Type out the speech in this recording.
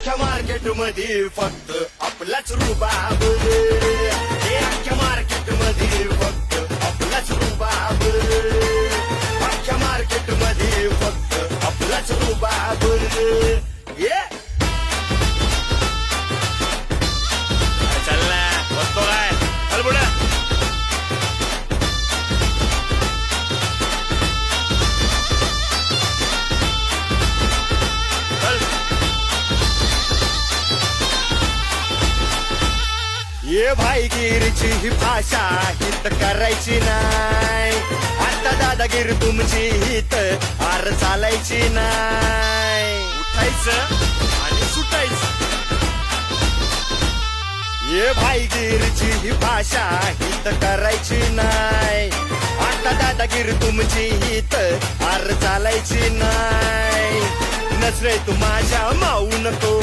अख्ख्या मार्केट मध्ये फक्त आपलाच रुबाब हे अख्ख्या मार्केट मध्ये फक्त आपलाच रुबाब अख्ख्या मार्केट मध्ये फक्त आपलाच रुबाब ये चालला बसतो काय चल पुढे ये भाईगिरीची ही भाषा हित करायची नाही आता दादागिरी तुमची हित आर चालायची नाही उठायचं आणि सुटायचं ये भाईगिरीची ही भाषा हित करायची नाही आता दादागिरी तुमची हित आर चालायची नाही नसरे तू माझ्या माऊ नको